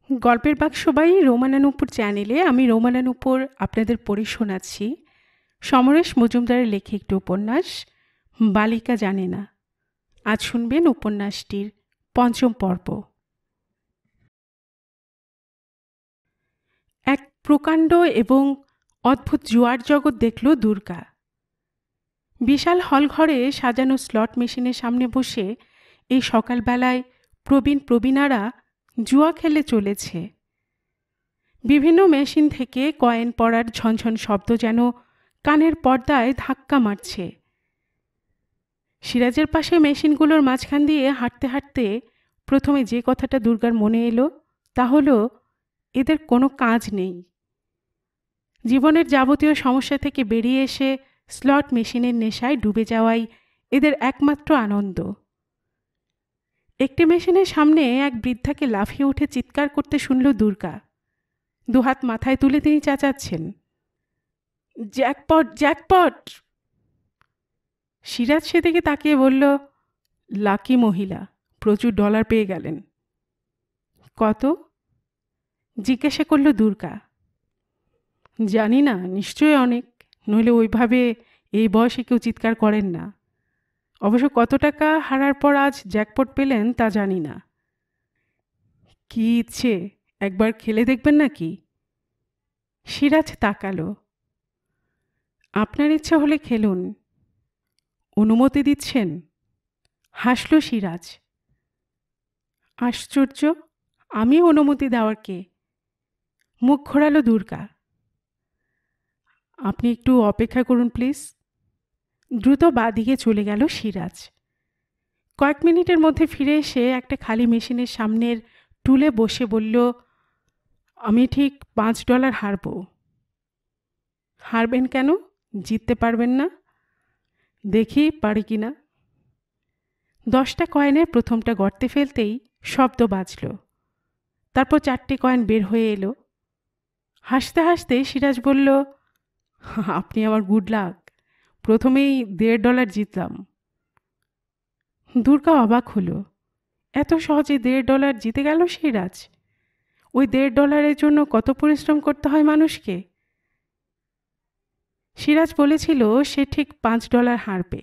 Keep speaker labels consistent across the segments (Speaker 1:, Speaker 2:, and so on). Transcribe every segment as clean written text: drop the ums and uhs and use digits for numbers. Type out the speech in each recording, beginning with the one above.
Speaker 1: গল্পের বাক্সবাই রোমানানুপুর চ্যানেলে আমি রোমানানুপুর আপনাদের পড়ে শোনাচ্ছি সমরেশ মজুমদারের লেখা একটি উপন্যাস বালিকা জানে না। আজ শুনবেন উপন্যাসটির পঞ্চম পর্ব। এক প্রকাণ্ড এবং অদ্ভুত জুয়ার জগৎ দেখল দুর্গা। বিশাল হলঘরে সাজানো স্লট মেশিনের সামনে বসে এই সকালবেলায় প্রবীণারা জুয়া খেলে চলেছে। বিভিন্ন মেশিন থেকে কয়েন পড়ার ঝনঝন শব্দ যেন কানের পর্দায় ধাক্কা মারছে। সিরাজের পাশে মেশিনগুলোর মাঝখান দিয়ে হাঁটতে হাঁটতে প্রথমে যে কথাটা দুর্গার মনে এলো তা হলো এদের কোনো কাজ নেই। জীবনের যাবতীয় সমস্যা থেকে বেরিয়ে এসে স্লট মেশিনের নেশায় ডুবে যাওয়াই এদের একমাত্র আনন্দ। একটি মেশিনের সামনে এক বৃদ্ধাকে লাফিয়ে উঠে চিৎকার করতে শুনল দুর্গা। দুহাত মাথায় তুলে তিনি চেঁচাচ্ছেন, জ্যাকপট জ্যাকপট। সিরাজ সেদিকে তাকিয়ে বলল, লাকি মহিলা, প্রচুর ডলার পেয়ে গেলেন। কত? জিজ্ঞাসা করল দুর্গা। জানি না, নিশ্চয়ই অনেক, নইলে ওইভাবে এই বয়সে কেউ চিৎকার করেন না। অবশ্য কত টাকা হারার পর আজ জ্যাকপট পেলেন তা জানি না। কি ইচ্ছে, একবার খেলে দেখবেন নাকি? সিরাজ তাকালো। আপনার ইচ্ছা হলে খেলুন। অনুমতি দিচ্ছেন? হাসল সিরাজ। আশ্চর্য, আমি অনুমতি দেওয়ার কে? মুখ ঘোরালো দুর্গা। আপনি একটু অপেক্ষা করুন প্লিজ। দ্রুত বাঁদিকে চলে গেল সিরাজ। কয়েক মিনিটের মধ্যে ফিরে এসে একটা খালি মেশিনের সামনের টুলে বসে বলল, আমি ঠিক $5 হারব। হারবেন কেন? জিততে পারবেন না? দেখি পারি কি না। 10টা কয়েনের প্রথমটা গর্তে ফেলতেই শব্দ বাজল। তারপর 4টে কয়েন বের হয়ে এলো। হাসতে হাসতে সিরাজ বলল, আপনি আমার গুড লাক, প্রথমেই $1.5 জিতলাম। দুর্গা অবাক হলো। এত সহজে $1.5 জিতে গেল সিরাজ? ওই $1.5 জন্য কত পরিশ্রম করতে হয় মানুষকে? সিরাজ বলেছিল সে ঠিক $5 হারবে।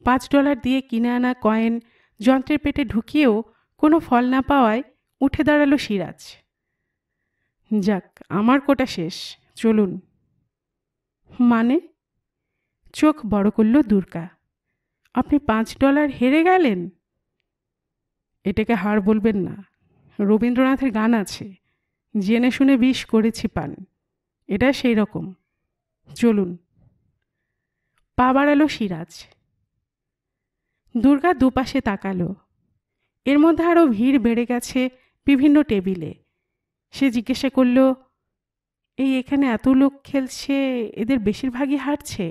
Speaker 1: $5 দিয়ে কিনে আনা কয়েন যন্ত্রের পেটে ঢুকিয়েও কোনো ফল না পাওয়ায় উঠে দাঁড়ালো সিরাজ। যাক, আমার কোটা শেষ, চলুন। মানে? চোখ বড় করল দুর্গা। আপনি $5 হেরে গেলেন? এটাকে হার বলবেন না। রবীন্দ্রনাথের গান আছে, জেনে শুনে বিষ করেছি পান। এটা সেই রকম। চলুন। পা বাড়ালো সিরাজ। দুর্গা দুপাশে তাকালো। এর মধ্যে আরও ভিড় বেড়ে গেছে বিভিন্ন টেবিলে। সে জিজ্ঞাসা করল, এই এখানে এত লোক খেলছে, এদের বেশিরভাগই হারছে?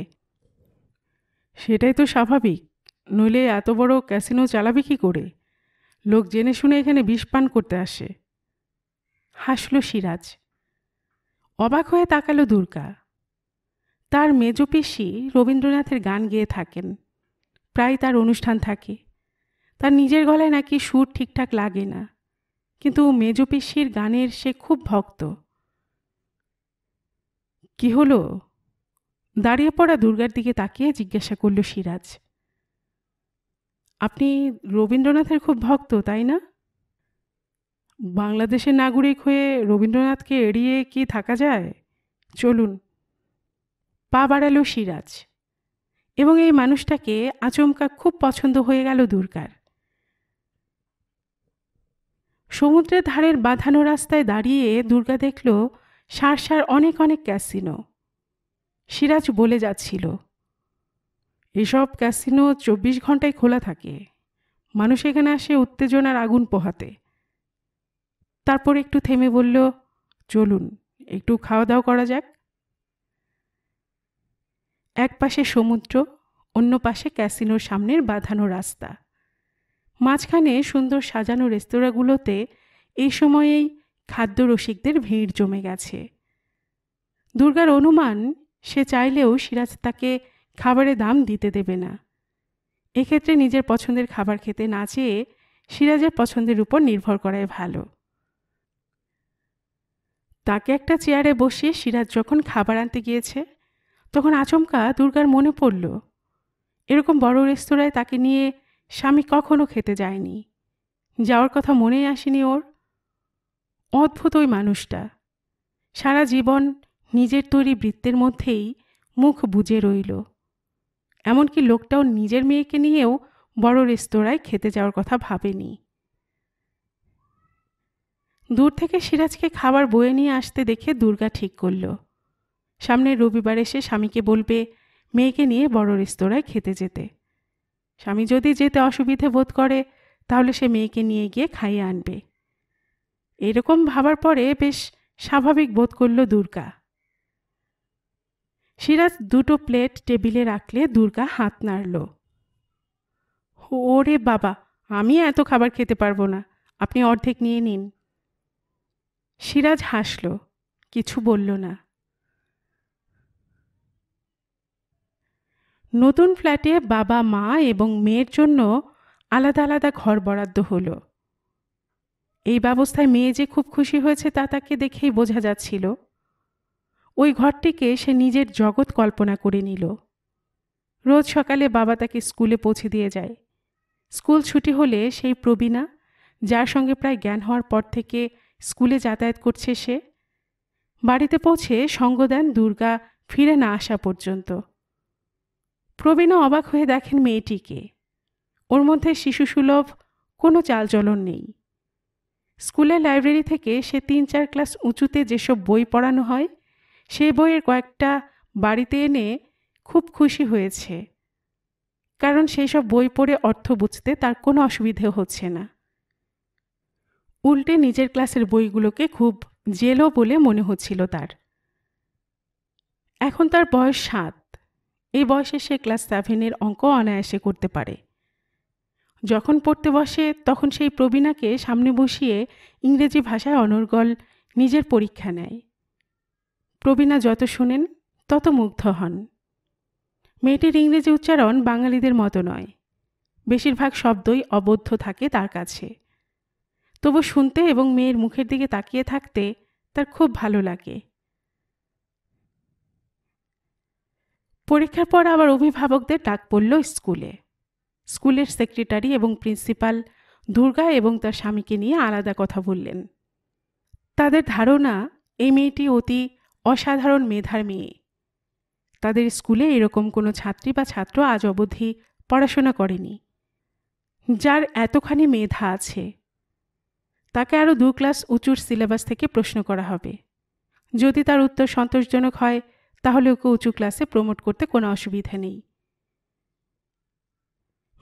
Speaker 1: সেটাই তো স্বাভাবিক, নইলে এত বড় ক্যাসিনো চালাবে কি করে? লোক জেনে শুনে এখানে বিষ পান করতে আসে। হাসল সিরাজ। অবাক হয়ে তাকালো দুর্গা। তার মেজ পিসি রবীন্দ্রনাথের গান গেয়ে থাকেন, প্রায় তার অনুষ্ঠান থাকে। তার নিজের গলায় নাকি সুর ঠিকঠাক লাগে না, কিন্তু মেজ পিসির গানের সে খুব ভক্ত। কি হলো? দাঁড়িয়ে পড়া দুর্গার দিকে তাকিয়ে জিজ্ঞাসা করল সিরাজ। আপনি রবীন্দ্রনাথের খুব ভক্ত, তাই না? বাংলাদেশের নাগরিক হয়ে রবীন্দ্রনাথকে এড়িয়ে কি থাকা যায়? চলুন। পা বাড়ালো সিরাজ। এবং এই মানুষটাকে আচমকা খুব পছন্দ হয়ে গেল দুর্গার। সমুদ্রের ধারের বাঁধানো রাস্তায় দাঁড়িয়ে দুর্গা দেখল সার সার অনেক অনেক ক্যাসিনো। সিরাজ বলে যাচ্ছিল, এসব ক্যাসিনো 24 ঘন্টায় খোলা থাকে। মানুষ এখানে আসে উত্তেজনার আগুন পোহাতে। তারপর একটু থেমে বলল, চলুন একটু খাওয়া দাওয়া করা যাক। এক পাশে সমুদ্র, অন্য পাশে ক্যাসিনোর সামনের বাঁধানো রাস্তা। মাঝখানে সুন্দর সাজানো রেস্তোরাঁগুলোতে এই সময়েই খাদ্য রসিকদের ভিড় জমে গেছে। দুর্গার অনুমান, সে চাইলেও সিরাজ তাকে খাবারের দাম দিতে দেবে না। এক্ষেত্রে নিজের পছন্দের খাবার খেতে না চেয়ে সিরাজের পছন্দের উপর নির্ভর করাই ভালো। তাকে একটা চেয়ারে বসিয়ে সিরাজ যখন খাবার আনতে গিয়েছে, তখন আচমকা দুর্গার মনে পড়ল এরকম বড় রেস্তোরাঁয় তাকে নিয়ে স্বামী কখনো খেতে যায়নি। যাওয়ার কথা মনেই আসেনি ওর। অদ্ভুত ওই মানুষটা, সারা জীবন নিজের তৈরি বৃত্তের মধ্যেই মুখ বুজে রইল। এমনকি লোকটাও নিজের মেয়েকে নিয়েও বড় রেস্তোরাঁয় খেতে যাওয়ার কথা ভাবেনি। দূর থেকে সিরাজকে খাবার বয়ে নিয়ে আসতে দেখে দুর্গা ঠিক করল সামনের রবিবার এসে স্বামীকে বলবে মেয়েকে নিয়ে বড় রেস্তোরাঁয় খেতে যেতে। স্বামী যদি যেতে অসুবিধে বোধ করে তাহলে সে মেয়েকে নিয়ে গিয়ে খাইয়ে আনবে। এরকম ভাবার পরে বেশ স্বাভাবিক বোধ করল দুর্গা। সিরাজ দুটো প্লেট টেবিলে রাখলে দুর্গা হাত নাড়ল। ওরে বাবা, আমি এত খাবার খেতে পারবো না, আপনি অর্ধেক নিয়ে নিন। সিরাজ হাসল, কিছু বলল না। নতুন ফ্ল্যাটে বাবা মা এবং মেয়ের জন্য আলাদা আলাদা ঘর বরাদ্দ হলো। এই ব্যবস্থায় মেয়ে যে খুব খুশি হয়েছে তা তাকে দেখেই বোঝা যাচ্ছিল। ওই ঘরটিকে সে নিজের জগৎ কল্পনা করে নিল। রোজ সকালে বাবা তাকে স্কুলে পৌঁছে দিয়ে যায়। স্কুল ছুটি হলে সেই প্রবীণা, যার সঙ্গে প্রায় জ্ঞান হওয়ার পর থেকে স্কুলে যাতায়াত করছে, সে বাড়িতে পৌঁছে সঙ্গ দেন দুর্গা ফিরে না আসা পর্যন্ত। প্রবীণা অবাক হয়ে দেখেন মেয়েটিকে। ওর মধ্যে শিশুসুলভ কোনো চালচলন নেই। স্কুলের লাইব্রেরি থেকে সে ৩-৪ ক্লাস উঁচুতে যেসব বই পড়ানো হয় সেই বইয়ের কয়েকটা বাড়িতে এনে খুব খুশি হয়েছে, কারণ সেই সব বই পড়ে অর্থ বুঝতে তার কোনো অসুবিধে হচ্ছে না। উল্টে নিজের ক্লাসের বইগুলোকে খুব জেলো বলে মনে হচ্ছিল তার। এখন তার বয়স ৭। এই বয়সে সে ক্লাস 7-এর অঙ্ক অনায়াসে করতে পারে। যখন পড়তে বসে তখন সেই প্রবীণাকে সামনে বসিয়ে ইংরেজি ভাষায় অনর্গল নিজের পরীক্ষা নেয়। প্রবীণা যত শোনেন তত মুগ্ধ হন। মেয়েটির ইংরেজি উচ্চারণ বাঙালিদের মতো নয়, বেশিরভাগ শব্দই অবদ্ধ থাকে তার কাছে। তবু শুনতে এবং মেয়ের মুখের দিকে তাকিয়ে থাকতে তার খুব ভালো লাগে। পরীক্ষার পর আবার অভিভাবকদের ডাক পড়ল স্কুলে। স্কুলের সেক্রেটারি এবং প্রিন্সিপাল দুর্গা এবং তার স্বামীকে নিয়ে আলাদা কথা বললেন। তাদের ধারণা এই মেয়েটি অতি অসাধারণ মেধার মেয়ে। তাদের স্কুলে এরকম কোনো ছাত্রী বা ছাত্র আজ অবধি পড়াশোনা করেনি। যার এতখানি মেধা আছে তাকে আরও 2 ক্লাস উঁচুর সিলেবাস থেকে প্রশ্ন করা হবে। যদি তার উত্তর সন্তোষজনক হয় তাহলে ওকে উঁচু ক্লাসে প্রমোট করতে কোনো অসুবিধা নেই।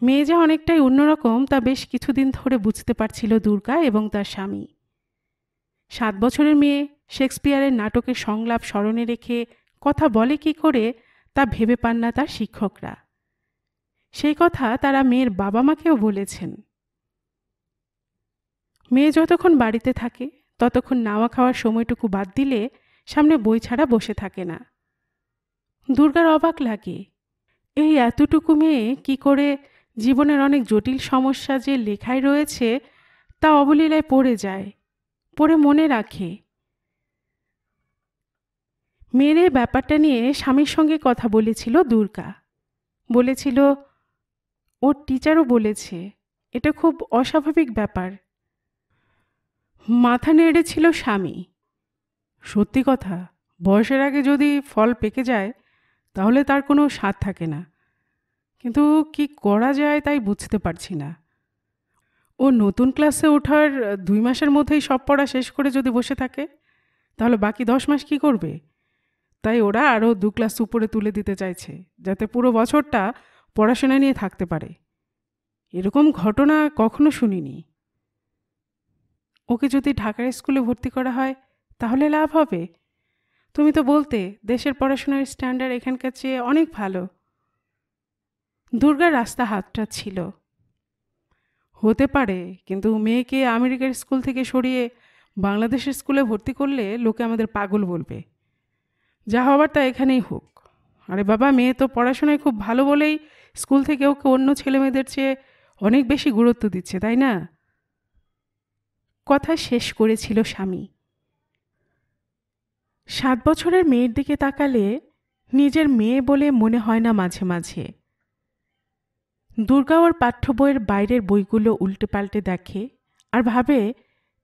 Speaker 1: মেয়ে যে অনেকটাই অন্যরকম তা বেশ কিছুদিন ধরে বুঝতে পারছিল দুর্গা এবং তার স্বামী। 7 বছরের মেয়ে শেক্সপিয়ারের নাটকের সংলাপ স্মরণে রেখে কথা বলে কি করে তা ভেবে পান না তার শিক্ষকরা। সেই কথা তারা মেয়ের বাবা মাকেও বলেছেন। মেয়ে যতক্ষণ বাড়িতে থাকে ততক্ষণ নাওয়া খাওয়ার সময়টুকু বাদ দিলে সামনে বই ছাড়া বসে থাকে না। দুর্গার অবাক লাগে, এই এতটুকু মেয়ে কি করে জীবনের অনেক জটিল সমস্যা যে লেখায় রয়েছে তা অবলীলায় পড়ে যায়, পড়ে মনে রাখে। মেয়ের এই ব্যাপারটা নিয়ে স্বামীর সঙ্গে কথা বলেছিল দুর্গা। বলেছিল, ওর টিচারও বলেছে এটা খুব অস্বাভাবিক ব্যাপার। মাথা নেড়েছিল স্বামী। সত্যি কথা, বয়সের আগে যদি ফল পেকে যায় তাহলে তার কোনো স্বাদ থাকে না, কিন্তু কি করা যায় তাই বুঝতে পারছি না। ও নতুন ক্লাসে ওঠার 2 মাসের মধ্যেই সব পড়া শেষ করে যদি বসে থাকে তাহলে বাকি 10 মাস কি করবে? তাই ওরা আরও 2 ক্লাস উপরে তুলে দিতে চাইছে যাতে পুরো বছরটা পড়াশোনা নিয়ে থাকতে পারে। এরকম ঘটনা কখনো শুনিনি। ওকে যদি ঢাকার স্কুলে ভর্তি করা হয় তাহলে লাভ হবে। তুমি তো বলতে দেশের পড়াশোনার স্ট্যান্ডার্ড এখানকার চেয়ে অনেক ভালো। দুর্গার রাস্তা হাতটা ছিল। হতে পারে, কিন্তু মেয়েকে আমেরিকার স্কুল থেকে সরিয়ে বাংলাদেশের স্কুলে ভর্তি করলে লোকে আমাদের পাগল বলবে। যা হবার তা এখানেই হোক। আরে বাবা, মেয়ে তো পড়াশোনায় খুব ভালো বলেই স্কুল থেকে ওকে অন্য ছেলেমেয়েদের চেয়ে অনেক বেশি গুরুত্ব দিচ্ছে, তাই না? কথা শেষ করেছিল স্বামী। 7 বছরের মেয়ের দিকে তাকালে নিজের মেয়ে বলে মনে হয় না মাঝে মাঝে। দুর্গা ওর পাঠ্য বইয়ের বাইরের বইগুলো উল্টে পাল্টে দেখে আর ভাবে,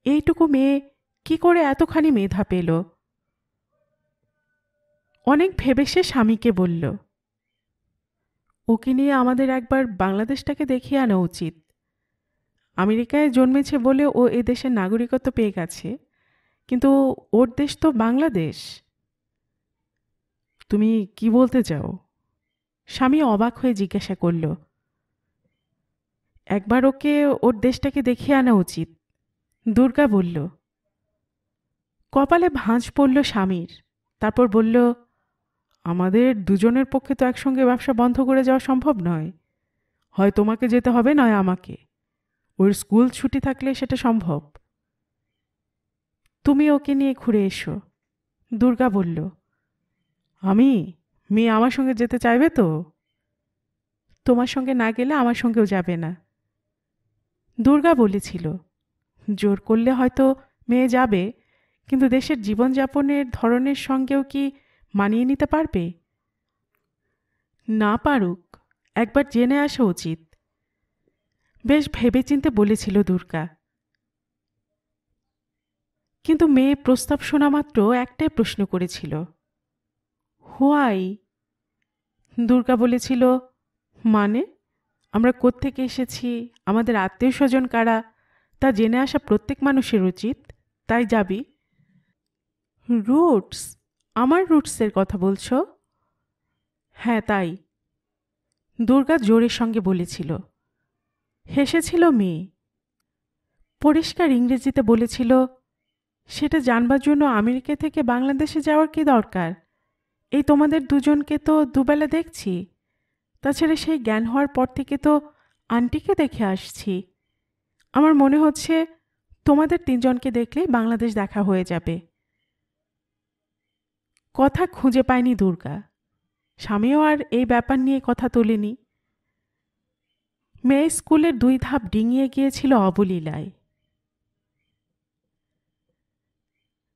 Speaker 1: এইটুকু মেয়ে কি করে এতখানি মেধা পেল। অনেক ভেবে সে স্বামীকে বলল, ওকে নিয়ে আমাদের একবার বাংলাদেশটাকে দেখিয়ে আনা উচিত। আমেরিকায় জন্মেছে বলে ও এ দেশের নাগরিকত্ব পেয়ে গেছে, কিন্তু ওর দেশ তো বাংলাদেশ। তুমি কি বলতে চাও? স্বামী অবাক হয়ে জিজ্ঞাসা করল। একবার ওকে ওর দেশটাকে দেখিয়ে আনা উচিত, দুর্গা বলল। কপালে ভাঁজ পড়ল স্বামীর। তারপর বলল, আমাদের দুজনের পক্ষে তো একসঙ্গে ব্যবসা বন্ধ করে যাওয়া সম্ভব নয়। হয় তোমাকে যেতে হবে, নয় আমাকে। ওর স্কুল ছুটি থাকলে সেটা সম্ভব। তুমি ওকে নিয়ে ঘুরে এসো, দুর্গা বলল। আমি? মেয়ে আমার সঙ্গে যেতে চাইবে তো? তোমার সঙ্গে না গেলে আমার সঙ্গেও যাবে না, দুর্গা বলেছিল। জোর করলে হয়তো মেয়ে যাবে, কিন্তু দেশের জীবনযাপনের ধরনের সঙ্গেও কি মানিয়ে নিতে পারবে? না পারুক, একবার জেনে আসা উচিত। বেশ ভেবেচিন্তে বলেছিল দুর্গা। কিন্তু মেয়ে প্রস্তাব শোনা মাত্র একটাই প্রশ্ন করেছিল, হোয়াই? দুর্গা বলেছিল, মানে আমরা কোত্থেকে এসেছি, আমাদের আত্মীয় স্বজন কারা, তা জেনে আসা প্রত্যেক মানুষের উচিত। তাই যাবি? রুটস? আমার রুটসের কথা বলছো? হ্যাঁ তাই, দুর্গা জোরের সঙ্গে বলেছিল। হেসেছিল মেয়ে। পরিষ্কার ইংরেজিতে বলেছিল, সেটা জানবার জন্য আমেরিকা থেকে বাংলাদেশে যাওয়ার কি দরকার? এই তোমাদের দুজনকে তো দুবেলা দেখছি। তাছাড়া সেই জ্ঞান হওয়ার পর থেকে তো আন্টিকে দেখে আসছি। আমার মনে হচ্ছে তোমাদের তিনজনকে দেখলেই বাংলাদেশ দেখা হয়ে যাবে। কথা খুঁজে পায়নি দুর্গা। স্বামীও আর এই ব্যাপার নিয়ে কথা তোলেনি। মেয়ে স্কুলের 2 ধাপ ডিঙিয়ে গিয়েছিল অবলীলায়।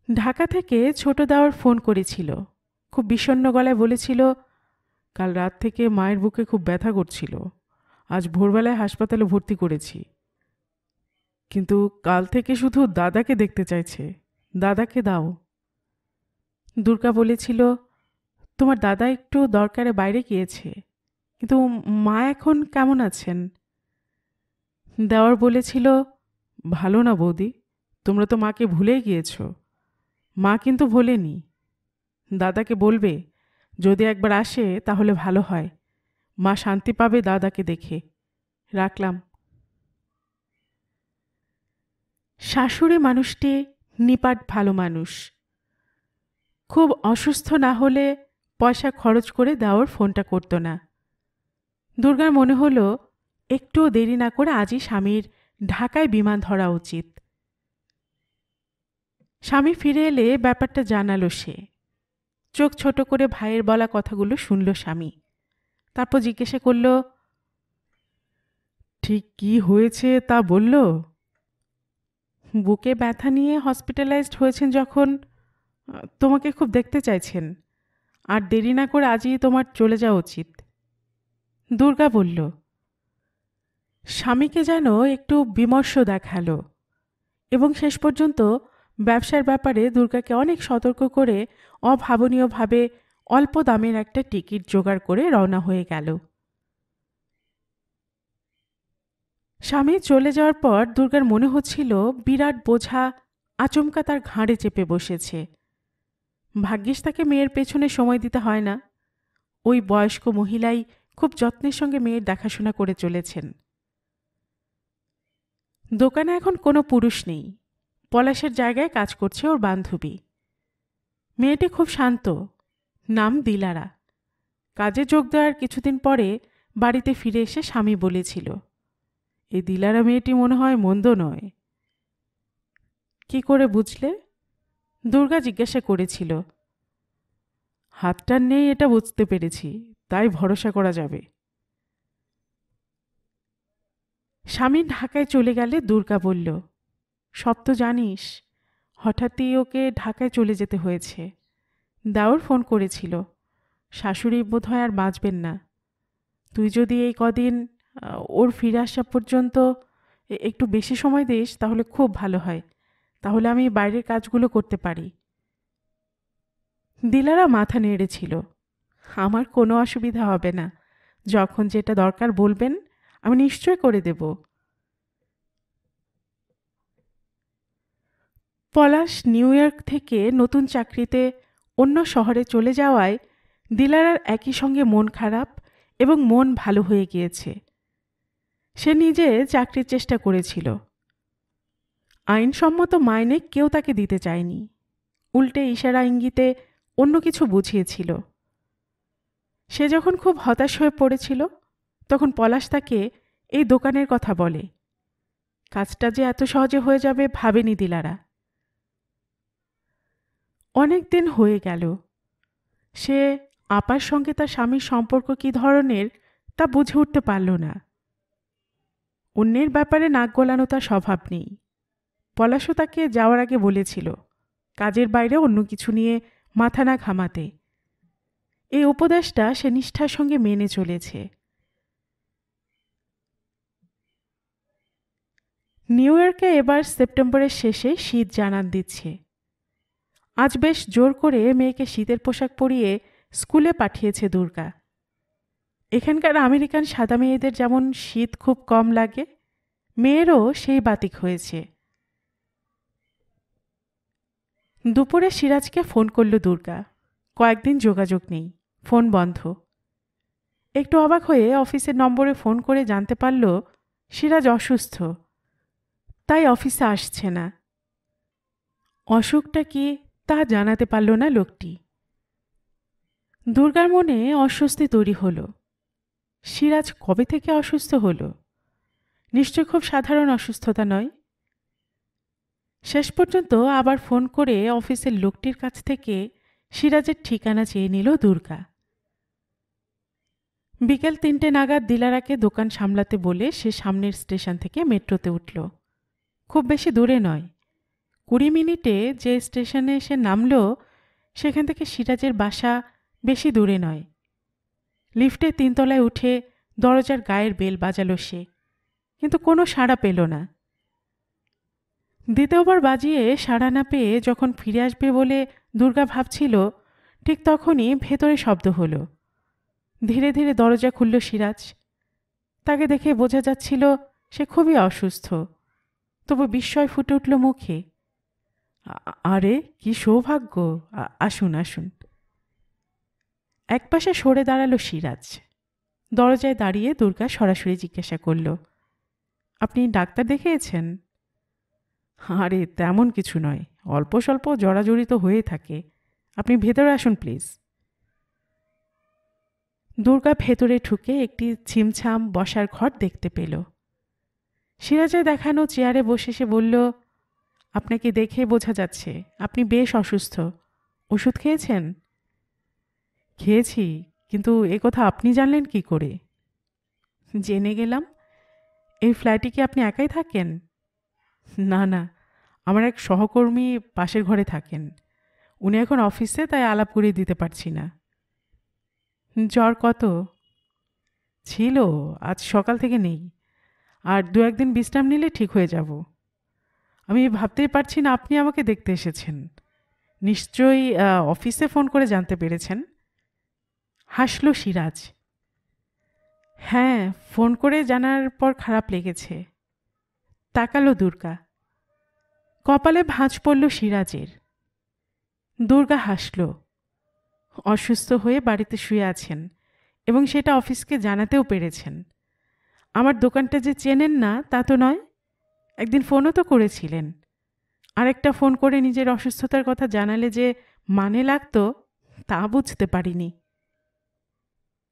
Speaker 1: ঢাকা থেকে ছোট দেওয়ার ফোন করেছিল। খুব বিষণ্ণ গলায় বলেছিল, কাল রাত থেকে মায়ের বুকে খুব ব্যথা করছিল। আজ ভোরবেলায় হাসপাতালে ভর্তি করেছি। কিন্তু কাল থেকে শুধু দাদাকে দেখতে চাইছে। দাদাকে দাও। দুর্গা বলেছিল, তোমার দাদা একটু দরকারে বাইরে গিয়েছে, কিন্তু মা এখন কেমন আছেন? দেওয়ার বলেছিল, ভালো না বৌদি, তোমরা তো মাকে ভুলেই গিয়েছ। মা কিন্তু ভোলেনি। দাদাকে বলবে, যদি একবার আসে তাহলে ভালো হয়। মা শান্তি পাবে দাদাকে দেখে। রাখলাম। শাশুড়ি মানুষটি নিপাট ভালো মানুষ। খুব অসুস্থ না হলে পয়সা খরচ করে দেওয়ার ফোনটা করত না। দুর্গার মনে হলো একটুও দেরি না করে আজই স্বামীর ঢাকায় বিমান ধরা উচিত। স্বামী ফিরে এলে ব্যাপারটা জানালো সে। চোখ ছোট করে ভাইয়ের বলা কথাগুলো শুনল স্বামী। তারপর জিজ্ঞাসা করল, ঠিক কি হয়েছে তা বলল? বুকে ব্যথা নিয়ে হসপিটালাইজড হয়েছেন যখন, তোমাকে খুব দেখতে চাইছেন। আর দেরি না করে আজই তোমার চলে যাওয়া উচিত, দুর্গা বলল। স্বামীকে যেন একটু বিমর্ষ দেখালো এবং শেষ পর্যন্ত ব্যবসার ব্যাপারে দুর্গাকে অনেক সতর্ক করে অভাবনীয়ভাবে অল্প দামের একটা টিকিট জোগাড় করে রওনা হয়ে গেল। স্বামী চলে যাওয়ার পর দুর্গার মনে হচ্ছিল বিরাট বোঝা আচমকা তার ঘাড়ে চেপে বসেছে। ভাগ্যিস তাকে মেয়ের পেছনে সময় দিতে হয় না। ওই বয়স্ক মহিলাই খুব যত্নের সঙ্গে মেয়ের দেখাশোনা করে চলেছেন। দোকানে এখন কোনো পুরুষ নেই। পলাশের জায়গায় কাজ করছে ওর বান্ধবী। মেয়েটি খুব শান্ত, নাম দিলারা। কাজে যোগ দেওয়ার কিছুদিন পরে বাড়িতে ফিরে এসে স্বামী বলেছিল, এই দিলারা মেয়েটি মনে হয় মন্দ নয়। কি করে বুঝলে? দুর্গা জিজ্ঞাসা করেছিল। হাতটার নেই এটা বুঝতে পেরেছি, তাই ভরসা করা যাবে। স্বামী ঢাকায় চলে গেলে দুর্গা বলল, সব তো জানিস, হঠাৎই ওকে ঢাকায় চলে যেতে হয়েছে। দেওর ফোন করেছিল, শাশুড়ি বোধহয় আর বাঁচবেন না। তুই যদি এই কদিন ওর ফিরে আসা পর্যন্ত একটু বেশি সময় দিস তাহলে খুব ভালো হয়, তাহলে আমি বাইরের কাজগুলো করতে পারি। দিলারা মাথা নেড়েছিল। আমার কোনো অসুবিধা হবে না, যখন যেটা দরকার বলবেন আমি নিশ্চয় করে দেব। পলাশ নিউ ইয়র্ক থেকে নতুন চাকরিতে অন্য শহরে চলে যাওয়ায় দিলারার একই সঙ্গে মন খারাপ এবং মন ভালো হয়ে গিয়েছে। সে নিজে চাকরির চেষ্টা করেছিল, আইনসম্মত মাইনে কেউ তাকে দিতে চায়নি, উল্টে ইশারা ইঙ্গিতে অন্য কিছু বুঝিয়েছিল। সে যখন খুব হতাশ হয়ে পড়েছিল তখন পলাশ তাকে এই দোকানের কথা বলে। কাজটা যে এত সহজে হয়ে যাবে ভাবেনি দিলারা। অনেক দিন হয়ে গেল। সে আপার সঙ্গে তার স্বামীর সম্পর্ক কী ধরনের তা বুঝে উঠতে পারল না। অন্যের ব্যাপারে নাক গলানো তার স্বভাব নেই। পলাশও তাকে যাওয়ার আগে বলেছিল কাজের বাইরে অন্য কিছু নিয়ে মাথা না ঘামাতে। এই উপদেশটা সে নিষ্ঠার সঙ্গে মেনে চলেছে। নিউ ইয়র্কে এবার সেপ্টেম্বরের শেষে শীত জানান দিচ্ছে। আজ বেশ জোর করে মেয়েকে শীতের পোশাক পরিয়ে স্কুলে পাঠিয়েছে দুর্গা। এখানকার আমেরিকান সাদা মেয়েদের যেমন শীত খুব কম লাগে, মেয়েরও সেই বাতিক হয়েছে। দুপুরে সিরাজকে ফোন করল দুর্গা। কয়েকদিন যোগাযোগ নেই, ফোন বন্ধ। একটু অবাক হয়ে অফিসের নম্বরে ফোন করে জানতে পারল সিরাজ অসুস্থ, তাই অফিসে আসছে না। অসুখটা কি তা জানাতে পারল না লোকটি। দুর্গার মনে অস্বস্তি তৈরি হলো। সিরাজ কবে থেকে অসুস্থ হলো? নিশ্চয় খুব সাধারণ অসুস্থতা নয়। শেষ পর্যন্ত আবার ফোন করে অফিসের লোকটির কাছ থেকে সিরাজের ঠিকানা চেয়ে নিল দুর্গা। বিকেল 3টে নাগাদ দিলারাকে দোকান সামলাতে বলে সে সামনের স্টেশন থেকে মেট্রোতে উঠল। খুব বেশি দূরে নয়, 20 মিনিটে যে স্টেশনে এসে নামল সেখান থেকে সিরাজের বাসা বেশি দূরে নয়। লিফটে 3 তলায় উঠে দরজার গায়ের বেল বাজালো সে, কিন্তু কোনো সাড়া পেল না। দ্বিতীয়বার বাজিয়ে সাড়া না পেয়ে যখন ফিরে আসবে বলে দুর্গা ভাবছিল, ঠিক তখনই ভেতরে শব্দ হলো। ধীরে ধীরে দরজা খুলল সিরাজ। তাকে দেখে বোঝা যাচ্ছিল সে খুবই অসুস্থ, তবু বিস্ময় ফুটে উঠল মুখে। আরে কি সৌভাগ্য! আসুন আসুন। একপাশে সরে দাঁড়ালো সিরাজ। দরজায় দাঁড়িয়ে দুর্গা সরাসরি জিজ্ঞাসা করল, আপনি ডাক্তার দেখিয়েছেন? আরে তেমন কিছু নয়, অল্প স্বল্প জড়াজড়ি তো হয়ে থাকে। আপনি ভেতরে আসুন প্লিজ। দুর্গা ভেতরে ঢুকে একটি ছিমছাম বসার ঘর দেখতে পেল। সিরাজের দেখানো চেয়ারে বসে সে বলল, আপনাকে দেখে বোঝা যাচ্ছে আপনি বেশ অসুস্থ। ওষুধ খেয়েছেন? খেয়েছি, কিন্তু এ কথা আপনি জানলেন কি করে? জেনে গেলাম। এই ফ্ল্যাটে কি আপনি একাই থাকেন? না না, আমার এক সহকর্মী পাশের ঘরে থাকেন। উনি এখন অফিসে, তাই আলাপ করিয়ে দিতে পারছি না। জ্বর কত? ছিল, আজ সকাল থেকে নেই। আর 2-1 দিন বিশ্রাম নিলে ঠিক হয়ে যাব। আমি ভাবতেই পারছি না আপনি আমাকে দেখতে এসেছেন। নিশ্চয়ই অফিসে ফোন করে জানতে পেরেছেন। হাসল সিরাজ। হ্যাঁ, ফোন করে জানার পর খারাপ লেগেছে। তাকালো দুর্গা। কপালে ভাঁজ পড়ল সিরাজের। দুর্গা হাসল। অসুস্থ হয়ে বাড়িতে শুয়ে আছেন এবং সেটা অফিসকে জানাতেও পেরেছেন। আমার দোকানটা যে চেনেন না তা তো নয়, একদিন ফোনও তো করেছিলেন। আরেকটা ফোন করে নিজের অসুস্থতার কথা জানালে যে মানে লাগতো তা বুঝতে পারিনি।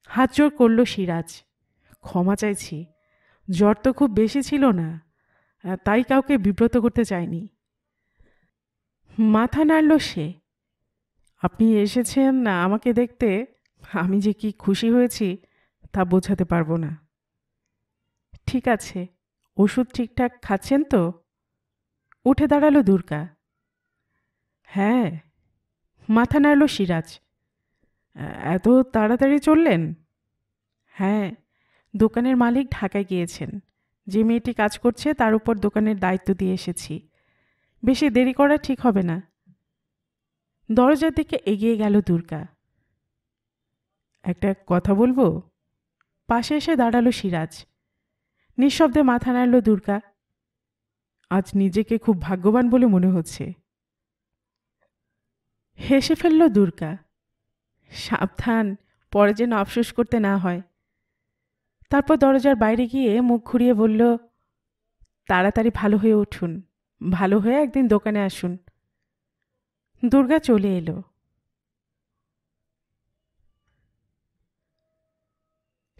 Speaker 1: হাত জোর করল সিরাজ। ক্ষমা চাইছি, জ্বর তো খুব বেশি ছিল না, তাই কাউকে বিব্রত করতে চাইনি। মাথা নাড়ল সে। আপনি এসেছেন আমাকে দেখতে, আমি যে কি খুশি হয়েছি তা বোঝাতে পারবো না। ঠিক আছে, ওষুধ ঠিকঠাক খাচ্ছেন তো? উঠে দাঁড়ালো দুর্গা। হ্যাঁ। মাথা নাড়ল সিরাজ। এত তাড়াতাড়ি চললেন? হ্যাঁ, দোকানের মালিক ঢাকায় গিয়েছেন। যে মেয়েটি কাজ করছে তার উপর দোকানের দায়িত্ব দিয়ে এসেছি। বেশি দেরি করা ঠিক হবে না। দরজার দিকে এগিয়ে গেল দুর্গা। একটা কথা বলবো? পাশে এসে দাঁড়ালো সিরাজ। নিঃশব্দে মাথা নাড়ল দুর্গা। আজ নিজেকে খুব ভাগ্যবান বলে মনে হচ্ছে। হেসে ফেলল দুর্গা। সাবধান, পরে যেন আফসোস করতে না হয়। তারপর দরজার বাইরে গিয়ে মুখ ঘুরিয়ে বলল, তাড়াতাড়ি ভালো হয়ে উঠুন, ভালো হয়ে একদিন দোকানে আসুন। দুর্গা চলে এলো।